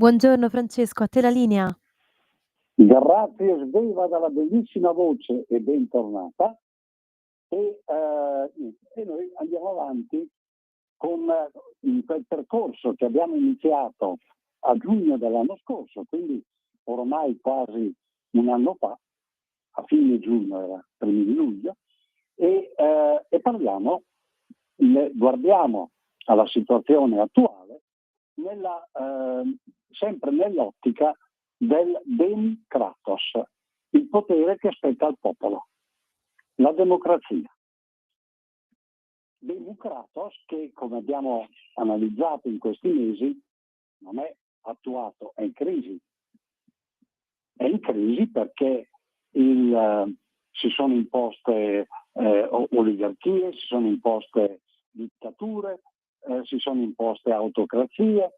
Buongiorno Francesco, a te la linea. Grazie Sveva dalla bellissima voce e bentornata. E noi andiamo avanti con quel percorso che abbiamo iniziato a giugno dell'anno scorso, quindi ormai quasi un anno fa, a fine giugno, era primi di luglio, e guardiamo alla situazione attuale sempre nell'ottica del Demkratos, il potere che spetta al popolo, la democrazia. Demokratos che, come abbiamo analizzato in questi mesi, non è attuato, è in crisi. È in crisi perché si sono imposte oligarchie, si sono imposte dittature, si sono imposte autocrazie,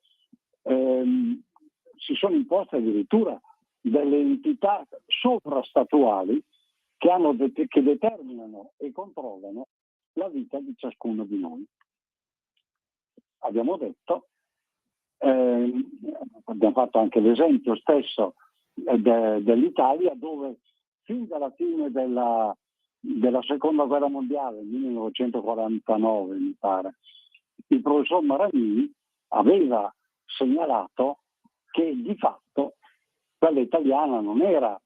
si sono imposte addirittura delle entità sovrastatuali che determinano e controllano la vita di ciascuno di noi. Abbiamo detto, abbiamo fatto anche l'esempio stesso dell'Italia, dove fin dalla fine della seconda guerra mondiale, 1949 mi pare, il professor Maranini aveva segnalato che di fatto quella italiana non era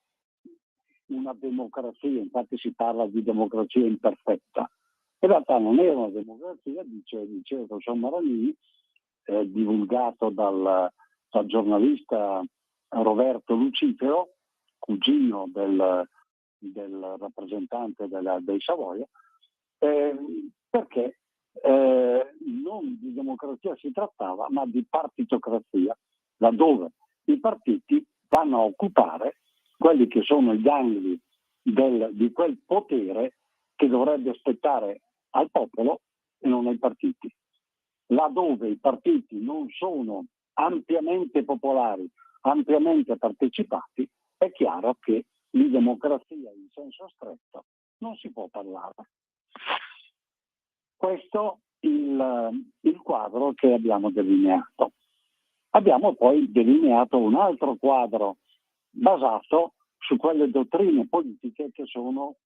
una democrazia, infatti si parla di democrazia imperfetta. In realtà non era una democrazia, dice il professor Maranini, divulgato dal giornalista Roberto Lucifero, cugino del rappresentante dei Savoia, perché non di democrazia si trattava, ma di partitocrazia, laddove i partiti vanno a occupare quelli che sono i gangli di quel potere che dovrebbe spettare al popolo e non ai partiti. Laddove i partiti non sono ampiamente popolari, ampiamente partecipati, è chiaro che di democrazia in senso stretto non si può parlare. Questo è il quadro che abbiamo delineato. Abbiamo poi delineato un altro quadro basato su quelle dottrine politiche che sono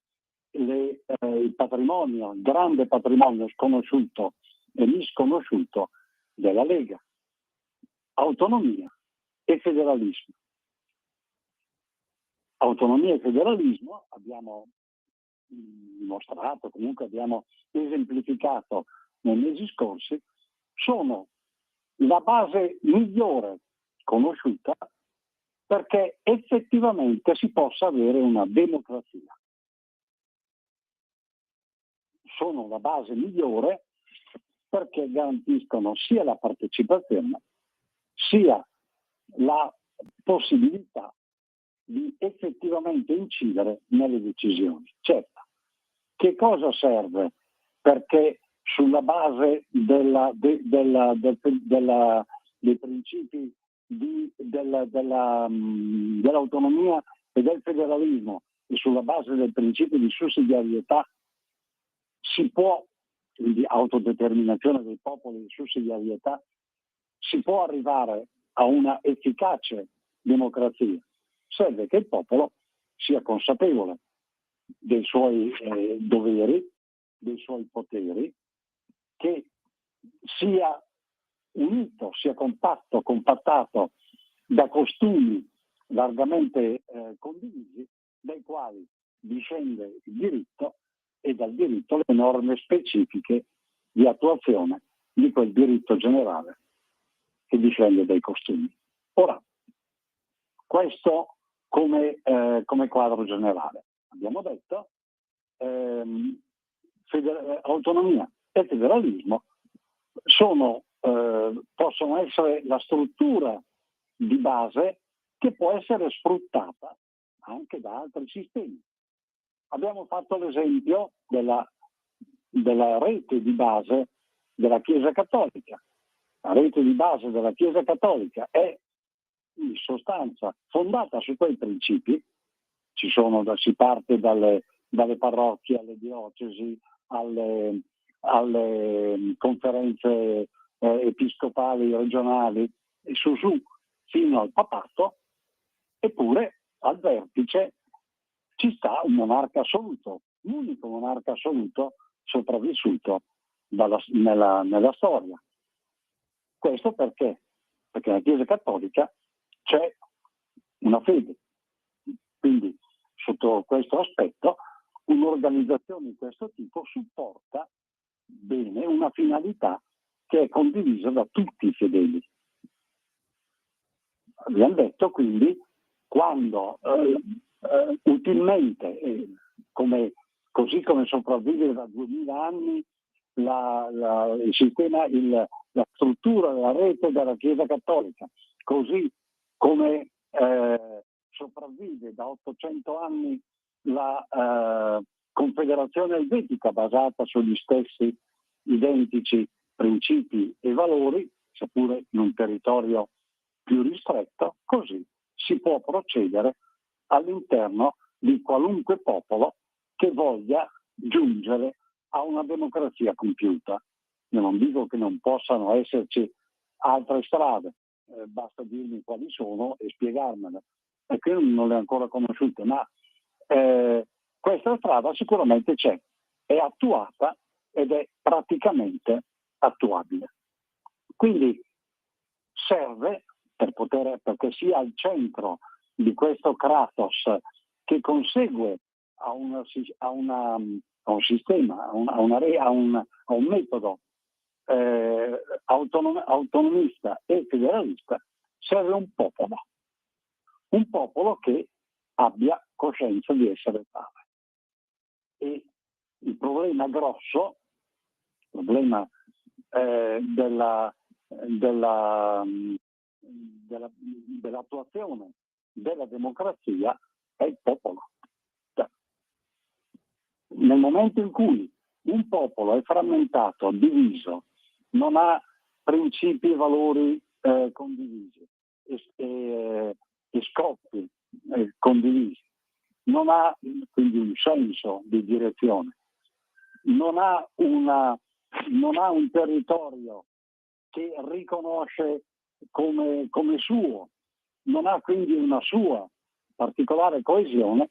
il patrimonio, il grande patrimonio sconosciuto e misconosciuto della Lega: autonomia e federalismo. Autonomia e federalismo, abbiamo dimostrato, comunque abbiamo esemplificato nei mesi scorsi, sono la base migliore conosciuta perché effettivamente si possa avere una democrazia. Sono la base migliore perché garantiscono sia la partecipazione sia la possibilità di effettivamente incidere nelle decisioni. Certo, che cosa serve? Perché sulla base dei principi dell'autonomia e del federalismo e sulla base del principio di sussidiarietà si può, di autodeterminazione dei popoli, di sussidiarietà, si può arrivare a una efficace democrazia. Serve che il popolo sia consapevole dei suoi doveri, dei suoi poteri, che sia unito, sia compattato da costumi largamente condivisi, dai quali discende il diritto e dal diritto le norme specifiche di attuazione di quel diritto generale che discende dai costumi. Ora, questo come quadro generale. Abbiamo detto autonomia e federalismo possono essere la struttura di base che può essere sfruttata anche da altri sistemi. Abbiamo fatto l'esempio della rete di base della Chiesa Cattolica. La rete di base della Chiesa Cattolica è in sostanza fondata su quei principi. Si parte dalle parrocchie, alle diocesi, alle conferenze episcopali regionali, e su fino al papato, eppure al vertice ci sta un monarca assoluto, l'unico monarca assoluto sopravvissuto nella storia. Questo perché? Perché nella Chiesa Cattolica c'è una fede. Quindi, sotto questo aspetto, un'organizzazione di questo tipo supporta bene una finalità che è condivisa da tutti i fedeli. Abbiamo detto quindi, quando utilmente, così come sopravvive da 2000 anni il sistema, la struttura, la rete della Chiesa Cattolica, così come sopravvive da 800 anni la Confederazione Elvetica, basata sugli stessi identici principi e valori, seppure in un territorio più ristretto, così si può procedere all'interno di qualunque popolo che voglia giungere a una democrazia compiuta. Io non dico che non possano esserci altre strade, basta dirmi quali sono e spiegarmele, perché io non le ho ancora conosciute, ma questa strada sicuramente c'è, è attuata ed è praticamente attuabile. Quindi serve perché sia al centro di questo Kratos che consegue a un sistema, a un metodo autonomista e federalista, serve un popolo che abbia coscienza di essere tale. E il problema grosso, il problema dell'attuazione della democrazia è il popolo. Nel momento in cui un popolo è frammentato, diviso, non ha principi e valori condivisi e scopi condivisi, non ha quindi un senso di direzione, non ha un territorio che riconosce come suo, non ha quindi una sua particolare coesione,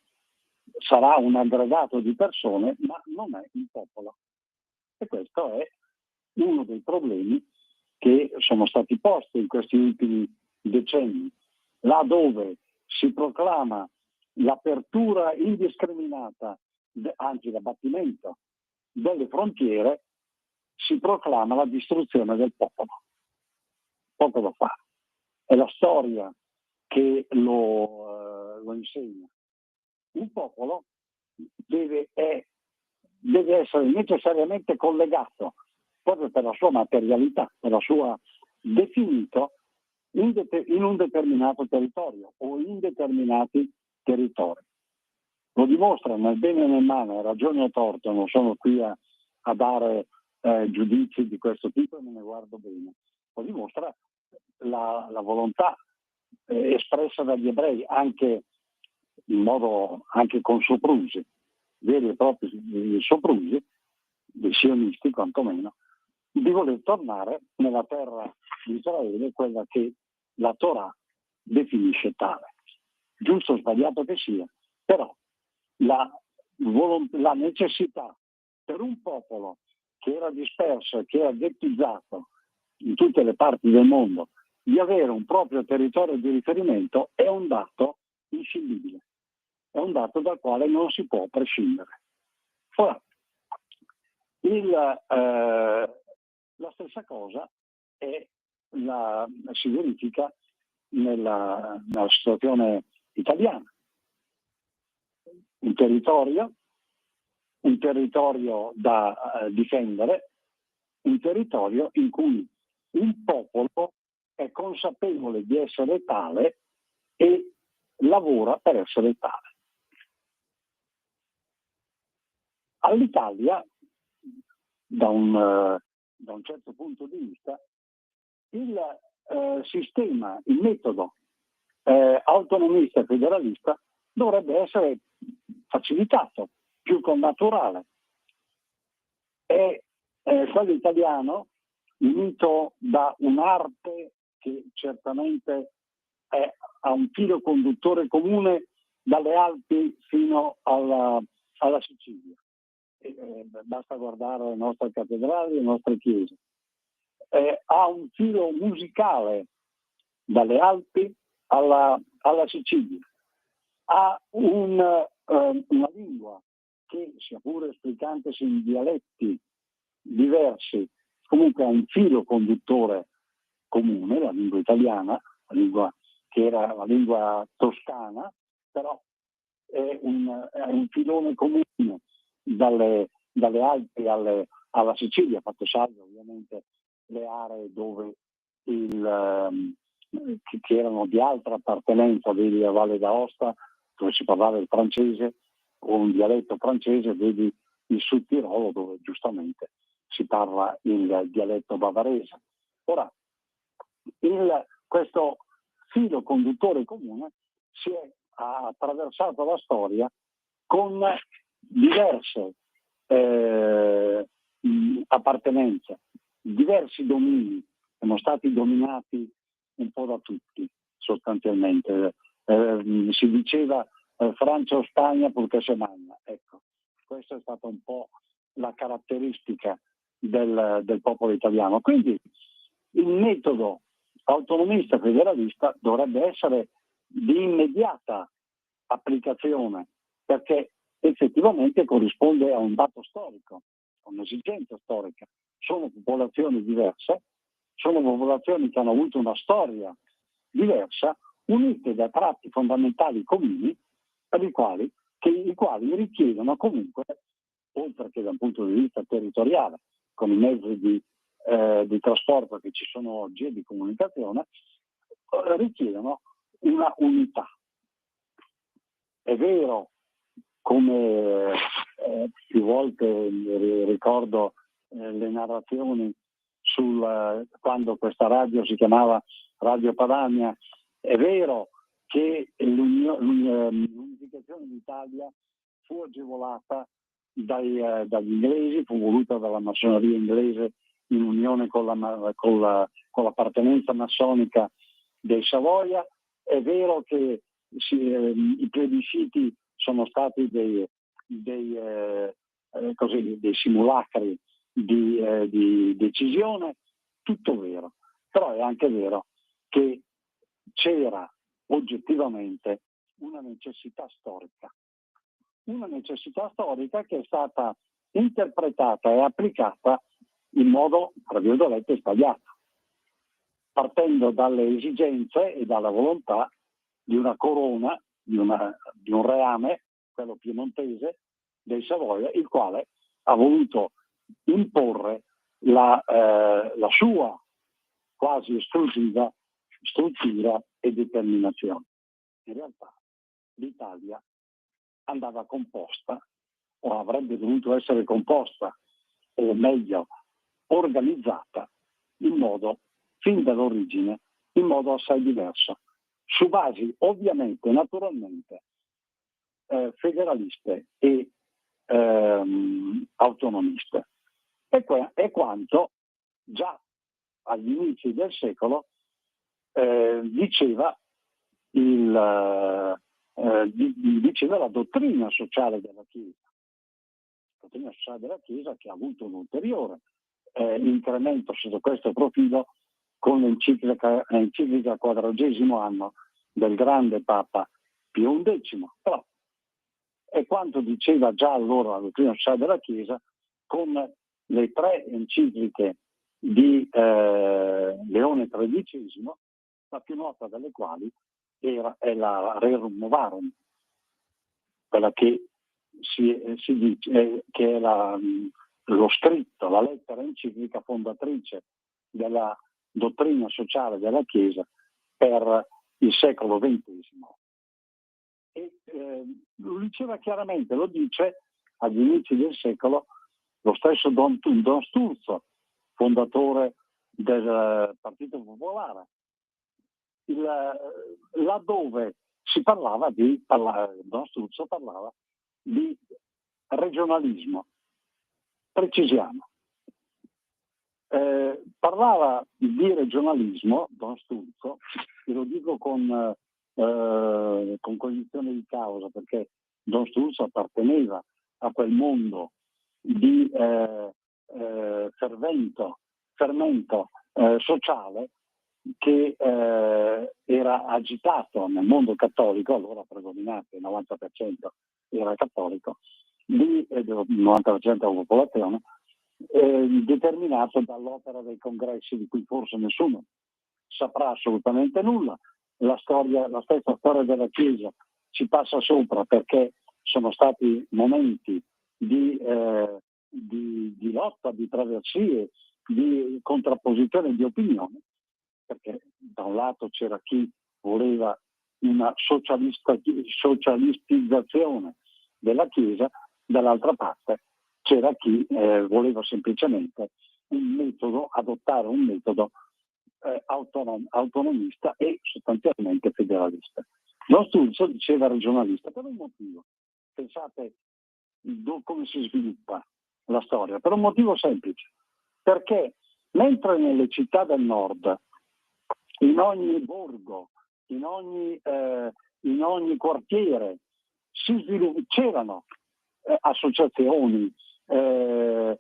sarà un aggregato di persone, ma non è un popolo. E questo è uno dei problemi che sono stati posti in questi ultimi decenni, là dove si proclama l'apertura indiscriminata, anzi l'abbattimento delle frontiere, si proclama la distruzione del popolo. Poco da fare. È la storia che lo insegna. Un popolo deve essere necessariamente collegato, proprio per la sua materialità, per la sua definito in un determinato territorio o in determinati territori. Lo dimostra nel bene e nel male, a ragione o torto, non sono qui a dare giudizi di questo tipo e me ne guardo bene. Lo dimostra la volontà espressa dagli ebrei, anche in modo anche con soprusi, veri e propri soprusi, dei sionisti quantomeno, di voler tornare nella terra di Israele, quella che la Torah definisce tale. Giusto o sbagliato che sia, però la necessità per un popolo che era disperso e che era ghettizzato in tutte le parti del mondo di avere un proprio territorio di riferimento è un dato inscindibile, è un dato dal quale non si può prescindere. Ora, la stessa cosa si verifica nella situazione italiana. Un territorio da difendere, un territorio in cui un popolo è consapevole di essere tale e lavora per essere tale. All'Italia, da un certo punto di vista, il sistema, il metodo autonomista e federalista dovrebbe essere facilitato, più connaturale. È quello italiano unito da un'arte che certamente ha un filo conduttore comune dalle Alpi fino alla Sicilia. Basta guardare le nostre cattedrali, le nostre chiese. Ha un filo musicale dalle Alpi alla Sicilia. Ha una lingua che, sia pure esplicantesi in dialetti diversi, comunque ha un filo conduttore comune, la lingua italiana, la lingua che era la lingua toscana, però è un filone comune dalle Alpi alla Sicilia, fatto salvo ovviamente le aree dove che erano di altra appartenenza, vedi la Valle d'Aosta, dove si parlava il francese, o un dialetto francese, vedi il Sud Tirolo, dove giustamente si parla il dialetto bavarese. Ora, questo filo conduttore comune ha attraversato la storia con diverse appartenenze, diversi domini, sono stati dominati un po' da tutti sostanzialmente. Si diceva Francia o Spagna purché se magna. Ecco, questa è stata un po' la caratteristica del popolo italiano. Quindi il metodo autonomista federalista dovrebbe essere di immediata applicazione, perché effettivamente corrisponde a un dato storico, a un'esigenza storica. Sono popolazioni diverse, sono popolazioni che hanno avuto una storia diversa, unite da tratti fondamentali comuni, per i quali richiedono comunque, oltre che da un punto di vista territoriale, con i mezzi di trasporto che ci sono oggi e di comunicazione, richiedono una unità. È vero, come più volte ricordo le narrazioni quando questa radio si chiamava Radio Padania, è vero che l'unificazione d'Italia fu agevolata dagli inglesi, fu voluta dalla massoneria inglese in unione con l'appartenenza massonica dei Savoia. È vero che i plebisciti sono stati dei simulacri di decisione, tutto vero, però è anche vero che c'era oggettivamente una necessità storica che è stata interpretata e applicata in modo, tra virgolette, sbagliato, partendo dalle esigenze e dalla volontà di una corona, di un reame, quello piemontese, dei Savoia, il quale ha voluto imporre la sua quasi esclusiva struttura e determinazione. In realtà l'Italia andava composta, o avrebbe dovuto essere composta, o meglio organizzata, in modo, fin dall'origine, in modo assai diverso, su basi ovviamente, naturalmente, federaliste e autonomiste. È quanto già agli inizi del secolo diceva la dottrina sociale della Chiesa. La dottrina sociale della Chiesa che ha avuto un ulteriore incremento sotto questo profilo con l'enciclica 40° anno del grande Papa Pio XI. Però è quanto diceva già allora la dottrina sociale della Chiesa con le 3 encicliche di Leone XIII, la più nota delle quali è la Rerum Novarum, quella che si dice che è lo scritto, la lettera enciclica fondatrice della dottrina sociale della Chiesa per il secolo XX. E lo diceva chiaramente, lo dice agli inizi del secolo lo stesso Don Sturzo, fondatore del Partito Popolare, laddove Don Sturzo parlava di regionalismo. Precisiamo. Parlava di regionalismo, Don Sturzo, e lo dico con cognizione di causa, perché Don Sturzo apparteneva a quel mondo di fermento sociale che era agitato nel mondo cattolico, allora predominante, il 90% era cattolico, il 90% della popolazione, determinato dall'opera dei congressi di cui forse nessuno saprà assolutamente nulla. La stessa storia della Chiesa ci passa sopra, perché sono stati momenti di lotta, di traversie, di contrapposizione di opinioni, perché da un lato c'era chi voleva una socialistizzazione della Chiesa, dall'altra parte c'era chi voleva semplicemente adottare un metodo autonomista e sostanzialmente federalista. Lo Sturzo diceva regionalista per un motivo. Pensate come si sviluppa la storia, per un motivo semplice, perché mentre nelle città del nord, in ogni borgo, in ogni quartiere c'erano associazioni, c'era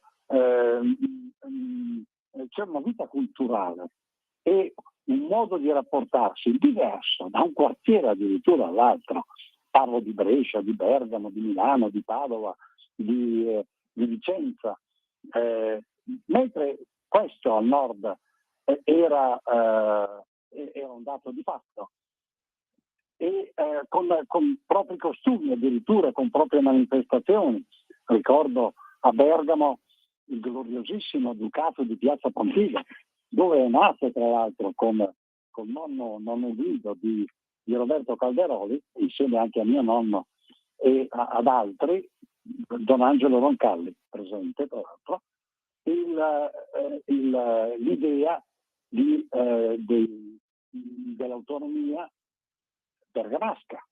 una vita culturale e un modo di rapportarsi diverso da un quartiere addirittura all'altro. Parlo di Brescia, di Bergamo, di Milano, di Padova, di Vicenza, mentre questo al nord era un dato di fatto, e con propri costumi, addirittura con proprie manifestazioni. Ricordo a Bergamo il gloriosissimo Ducato di Piazza Pontida, dove è nato tra l'altro con nonno Guido di Roberto Calderoli, insieme anche a mio nonno e ad altri, Don Angelo Roncalli presente tra l'altro, l'idea dell'autonomia bergamasca.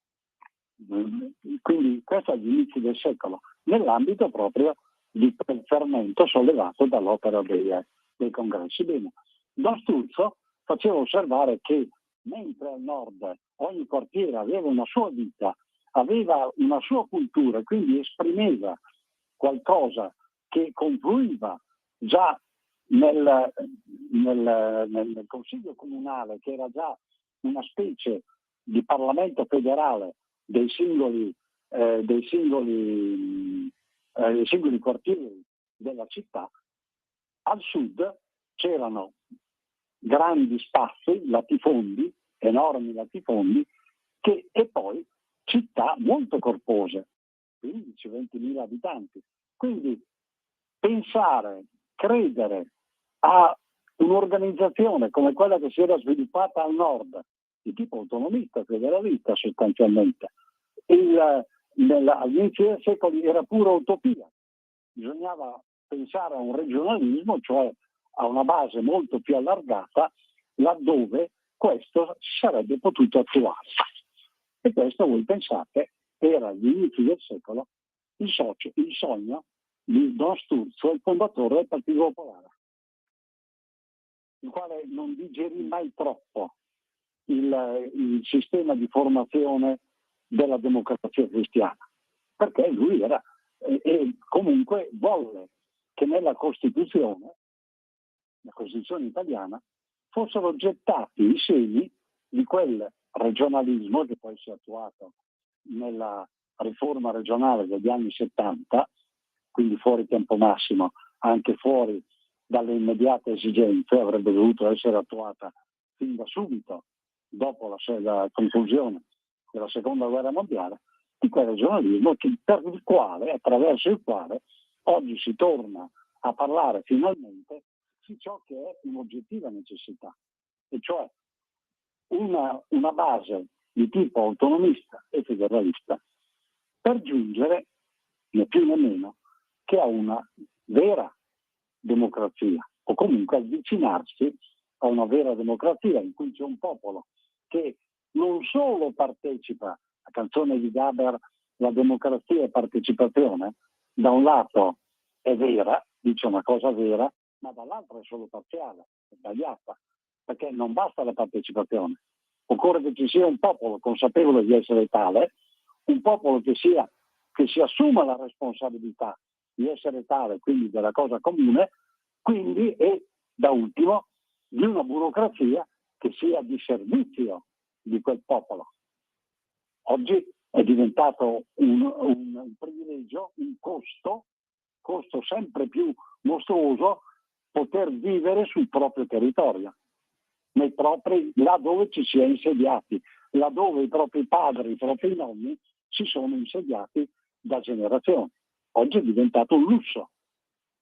Quindi questo agli inizi del secolo, nell'ambito proprio di quel fermento sollevato dall'opera dei congressi. Bene, Don Sturzo faceva osservare che mentre al nord ogni quartiere aveva una sua vita, aveva una sua cultura, quindi esprimeva qualcosa che confluiva già nel Consiglio Comunale, che era già una specie di Parlamento federale dei singoli quartieri della città. Al sud c'erano grandi spazi, latifondi, enormi latifondi, e poi città molto corpose, 15-20 mila abitanti. Quindi pensare, credere a un'organizzazione come quella che si era sviluppata al nord, di tipo autonomista, federalista sostanzialmente, all'inizio dei secoli era pura utopia. Bisognava pensare a un regionalismo, cioè a una base molto più allargata, laddove questo si sarebbe potuto attuare. E questo, voi pensate, era agli inizi del secolo il sogno di Don Sturzo, il fondatore del Partito Popolare, il quale non digerì mai troppo il sistema di formazione della democrazia cristiana, perché lui era e comunque volle che nella Costituzione, la Costituzione italiana, fossero gettati i semi di quel regionalismo che poi si è attuato nella riforma regionale degli anni 70, quindi fuori tempo massimo, anche fuori dalle immediate esigenze, avrebbe dovuto essere attuata fin da subito dopo la conclusione della seconda guerra mondiale, di quel regionalismo attraverso il quale oggi si torna a parlare finalmente di ciò che è un'oggettiva necessità, e cioè una base di tipo autonomista e federalista per giungere né più né meno che a una vera democrazia, o comunque avvicinarsi a una vera democrazia in cui c'è un popolo che non solo partecipa, la canzone di Gaber, la democrazia e partecipazione, da un lato è vera, dice una cosa vera, ma dall'altro è solo parziale, è sbagliata, perché non basta la partecipazione, occorre che ci sia un popolo consapevole di essere tale, un popolo che si assuma la responsabilità di essere tale, quindi della cosa comune, quindi e da ultimo di una burocrazia che sia di servizio di quel popolo. Oggi è diventato un privilegio, un costo sempre più mostruoso poter vivere sul proprio territorio, là dove ci si è insediati, là dove i propri padri, i propri nonni si sono insediati da generazioni. Oggi è diventato un lusso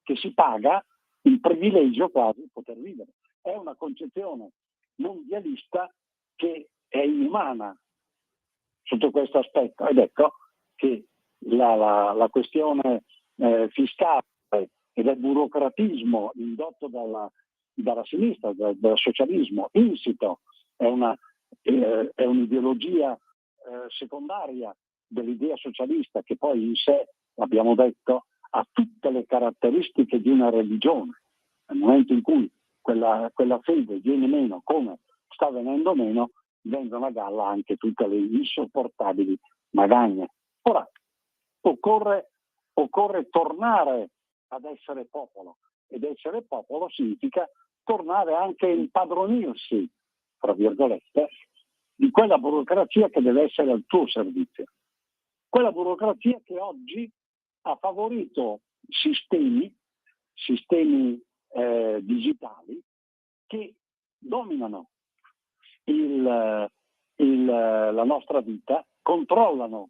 che si paga, il privilegio quasi di poter vivere. È una concezione mondialista che è inumana sotto questo aspetto, ed ecco che la questione fiscale e del burocratismo indotto dalla sinistra, dal socialismo insito, è un'ideologia secondaria dell'idea socialista, che poi in sé, abbiamo detto, ha tutte le caratteristiche di una religione. Nel momento in cui quella fede viene meno, come sta venendo meno, vengono a galla anche tutte le insopportabili magagne. Ora, occorre tornare ad essere popolo, ed essere popolo significa tornare anche a impadronirsi, tra virgolette, di quella burocrazia che deve essere al tuo servizio. Quella burocrazia che oggi ha favorito sistemi digitali che dominano la nostra vita, controllano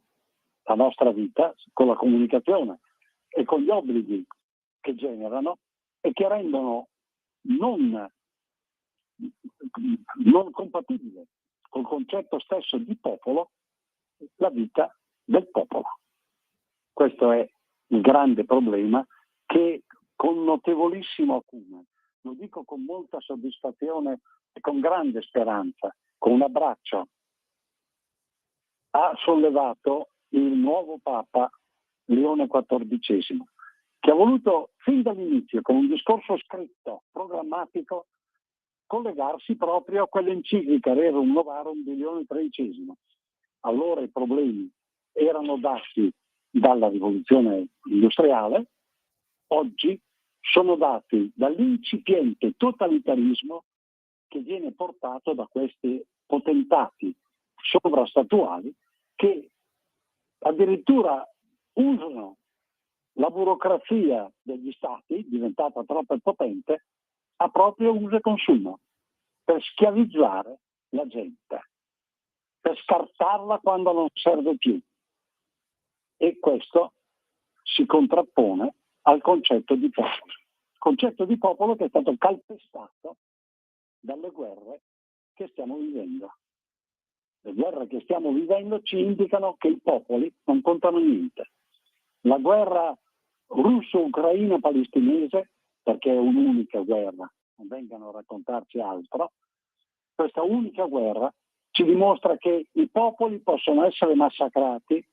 la nostra vita con la comunicazione e con gli obblighi che generano e che rendono non compatibile col concetto stesso di popolo la vita del popolo. Questo è il grande problema che con notevolissimo acume, lo dico con molta soddisfazione e con grande speranza, con un abbraccio, ha sollevato il nuovo Papa Leone XIV, che ha voluto fin dall'inizio, con un discorso scritto, programmatico, collegarsi proprio a quell'enciclica Rerum Novarum di Leone XIII. Allora i problemi erano dati dalla rivoluzione industriale, oggi sono dati dall'incipiente totalitarismo che viene portato da questi potentati sovrastatuali che addirittura usano la burocrazia degli stati, diventata troppo potente, a proprio uso e consumo, per schiavizzare la gente, per scartarla quando non serve più. E questo si contrappone al concetto di popolo che è stato calpestato dalle guerre che stiamo vivendo. Le guerre che stiamo vivendo ci indicano che i popoli non contano niente. La guerra russo-ucraino-palestinese, perché è un'unica guerra, non vengano a raccontarci altro, questa unica guerra ci dimostra che i popoli possono essere massacrati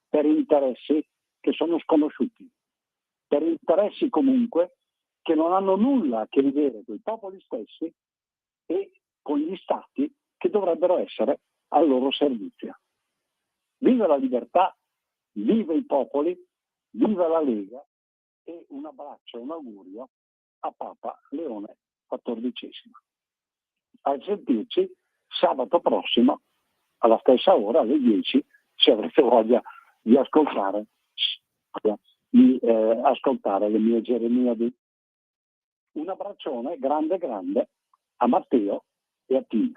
per interessi che sono sconosciuti, per interessi comunque che non hanno nulla a che vedere con i popoli stessi e con gli stati che dovrebbero essere al loro servizio. Viva la libertà, viva i popoli, viva la Lega, e un abbraccio e un augurio a Papa Leone XIV. A sentirci sabato prossimo alla stessa ora, alle 10, se avrete voglia di ascoltare le mie Geremiadi. Un abbraccione grande a Matteo e a Tino.